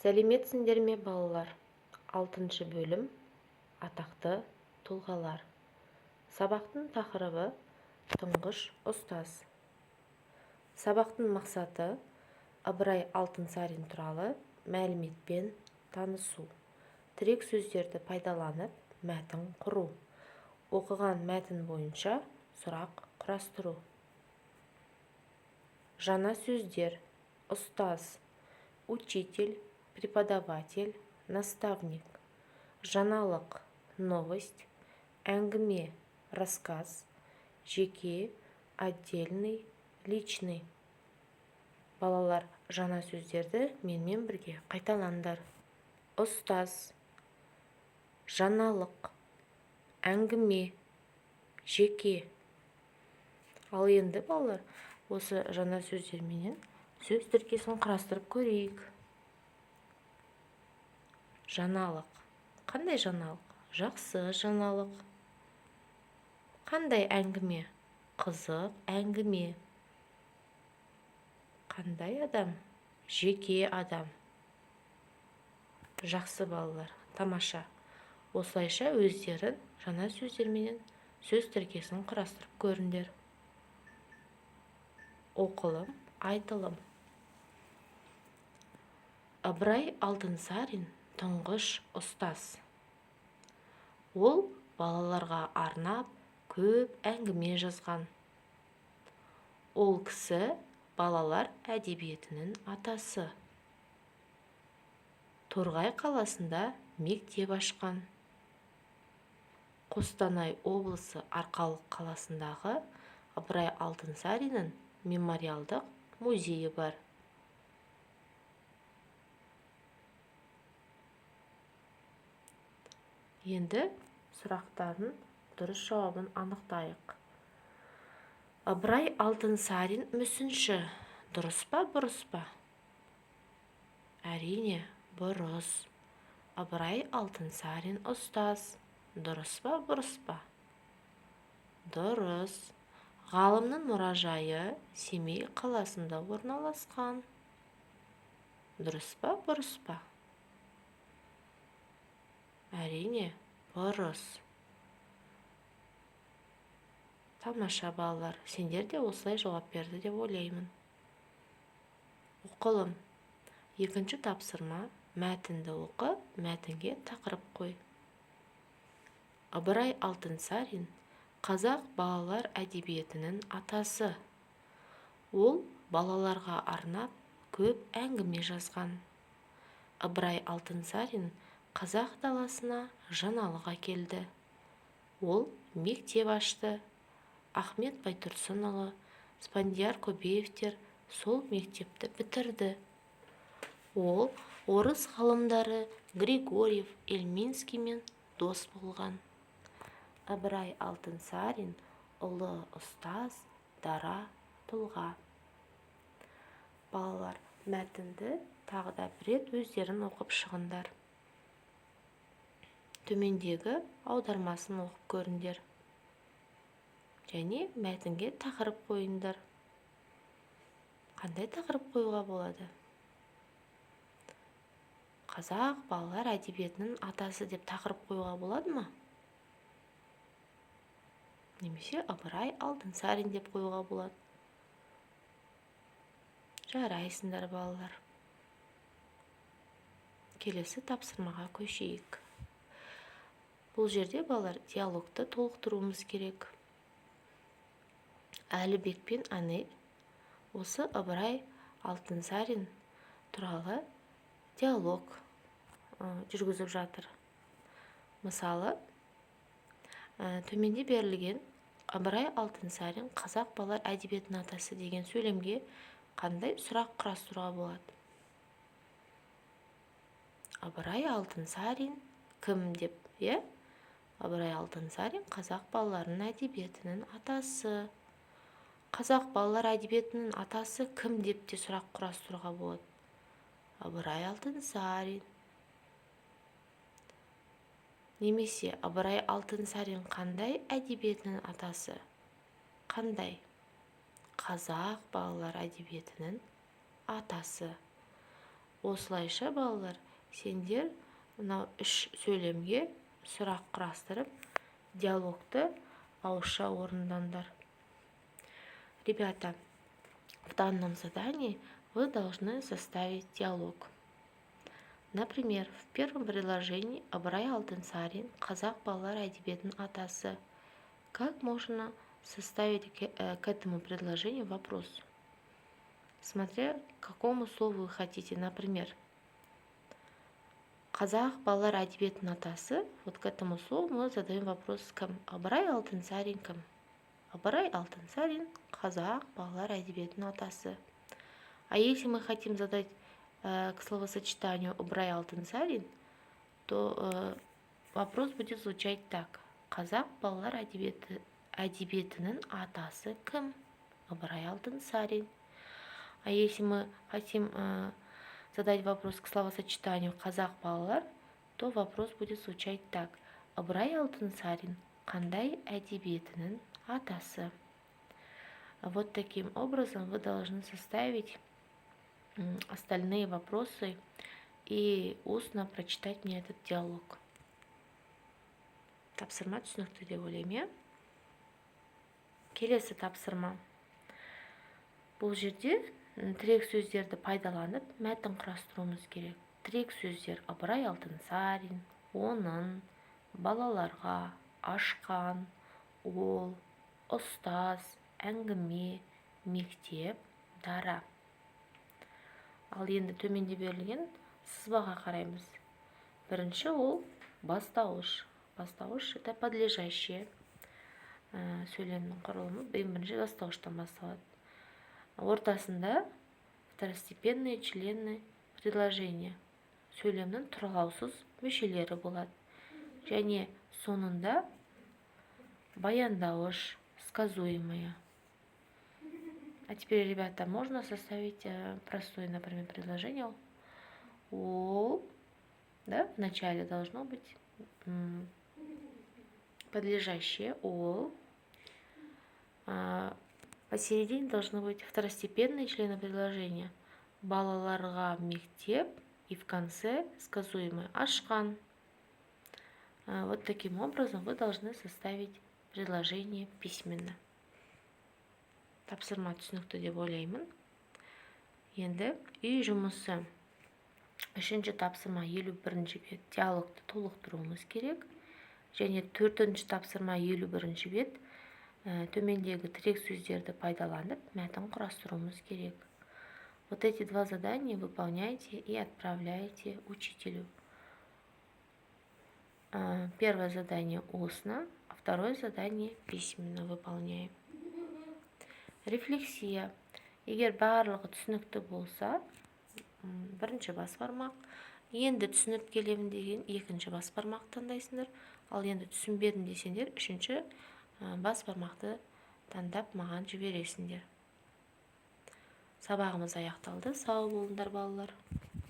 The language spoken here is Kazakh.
Сәлеметсіңдер ме балалар? 6 бөлім атақты тұлғалар. Сабақтың тақырыбы тұңғыш ұстаз. Сабақтың мақсаты Ыбырай Алтынсарин туралы мәліметпен танысу. Тірек сөздерді пайдаланып мәтін құру. Оқыған мәтін бойынша сұрақ құрастыру. Жаңа сөздер: ұстаз, учитель, преподаватель, наставник. Жаңалық, новость, әңгіме, рассказ, жеке, отдельный, личный. Балалар, жаңа сөздерді менімен бірге қайталаңдар. Ұстаз, жаңалық, әңгіме, жеке. Ал енді балалар, осы жаңа сөздерменен сөз тіркесін құрастырып көрейік. Жаңалық. Қандай жаңалық? Жақсы жаңалық. Қандай әңгіме? Қызық әңгіме. Қандай адам? Жеке адам. Жақсы балалар, тамаша. Осылайша өздерін жаңа сөздерменен сөз тіркесін құрастырып көріңдер. Оқылым, айтылым. Ыбырай Алтынсарин тұңғыш ұстаз. Ол балаларға арнап көп әңгіме жазған. Ол кісі балалар әдебиетінің атасы. Торғай қаласында мектеп ашқан. Қостанай облысы Арқалық қаласындағы Ыбырай Алтынсариннің мемориалдық музейі бар. Енді сұрақтардың дұрыс жауабын анықтайық. Ыбырай Алтынсарин мүсінші. Дұрыс па, бұрыс па? Әрине, бұрыс. Ыбырай Алтынсарин ұстаз. Дұрыс па, бұрыс па? Дұрыс. Ғалымның мұражайы Семей қаласында орналасқан. Дұрыс па, бұрыс па? Әрине, бұрыс. Тамаша балалар, сендер де осылай жауап берді деп ойлаймын. Оқылым. Екінші тапсырма: мәтінді оқы, мәтінге тақырып қой. Ыбырай Алтынсарин қазақ балалар әдебиетінің атасы. Ол балаларға арнап көп әңгіме жазған. Ыбырай Алтынсарин қазақ даласына жаңалық әкелді. Ол мектеп ашты. Ахмет Байтұрсынұлы, Спандияр Көбеевтер сол мектепті бітірді. Ол орыс ғалымдары Григорьев, Эльминскиймен дос болған. Ыбырай Алтынсарин ұлы ұстаз, дара тұлға. Балалар, мәтінді тағы да бір рет өздерін оқып шығыңдар. Төмендегі аудармасын оқып көріңдер. Және мәтінге тақырып қойыңдар. Қандай тақырып қоюға болады? Қазақ балалар әдебиетінің атасы деп тақырып қоюға болады ма? Немесе Ыбырай Алтынсарин деп қоюға болады. Жарайсыңдар балалар. Келесі тапсырмаға көшейік. Бұл жерде балалар диалогты толықтыруымыз керек. Әлібек пен Анель осы Ыбырай Алтынсарин туралы диалог жүргізіп жатыр. Мысалы, төменде берілген Ыбырай Алтынсарин қазақ балалар әдебиетінің атасы деген сөйлемге қандай сұрақ құрастыруға болады? Ыбырай Алтынсарин кім деп, е? Ыбырай Алтынсарин қазақ балаларының әдебиетінің атасы. Қазақ балалар әдебиетінің атасы кім деп те сұрақ құрастыруға болады? Ыбырай Алтынсарин. Немесе Ыбырай Алтынсарин қандай әдебиетінің атасы? Қандай? Қазақ балалар әдебиетінің атасы. Осылайша балалар, сендер мынау 3 сөйлемге сұрақ құрастырып, диалогты ауызша орындаңдар. Ребята, в данном задании вы должны составить диалог. Например, в первом предложении Ыбырай Алтынсарин қазақ балалар әдебиетінің атасы. Как можно составить к этому предложению вопрос? Смотря к какому слову вы хотите. Например, қазақ балалар әдебиетінің атасы. Вот к этому слову мы задаем вопрос кім? Ыбырай Алтынсарин кім? Ыбырай Алтынсарин қазақ балалар әдебиетінің атасы. А если мы хотим задать к словосочетанию Ыбырай Алтынсарин, то вопрос будет звучать так. Қазақ балалар әдебиетінің атасы кім? Ыбырай Алтынсарин. А если мы хотим задать вопрос к словосочетанию қазақ балалар, то вопрос будет звучать так. Ыбырай Алтынсарин қандай әдебиетінің атасы? Вот таким образом вы должны составить остальные вопросы и устно прочитать мне этот диалог. Тапсырма түсінікті деп ойлаймын, келесі тапсырма. Бұл жерде тірек сөздерді пайдаланып, мәтін құрастыруымыз керек. Тірек сөздер Ыбырай Алтынсарин, оның, балаларға, ашқан, ол, ұстаз, әңгіме, мектеп, дара. Ал енді төменде берілген сызбаға қараймыз. Бірінші ол бастауыш. Бастауыш это подлежащее сөйлемнің құрылымы. Бірінші бастауыштан басталады. Ортасында второстепенные члены предложения. Сөйлемнің тұрлаусыз мүшелері болады. Және соңында баяндауыш, сказуемое. А теперь, ребята, можно составить простое, например, предложение. Ол, да, в начале должно быть подлежащее ол. Посередине должны быть второстепенные члены предложения. Балаларға мектеп. И в конце сказуемое ашқан. Вот таким образом вы должны составить предложение письменно. Тапсырма түсінікті деп ойлаймын. Енді үй жұмысы. Үшінші тапсырма 51-ші бет диалогты толықтыруымыз керек. Және 4-ші тапсырма 51-ші бет төмендегі тірек сөздерді пайдаланып, мәтін құрастыруымыз керек. Вот эти два задания выполняйте и отправляйте учителю. Первое задание устно, а второе задание письменно выполняем. Рефлексия. Егер барлығы түсінікті болса, бірінші бас бармақ. Енді түсініп келемін деген екінші бас бармақ таңдайсыңдар. Ал енді түсінбедім десеңдер, үшінші бас бармақты таңдап маған жібересіңдер. Сабағымыз аяқталды. Сау болыңдар балалар.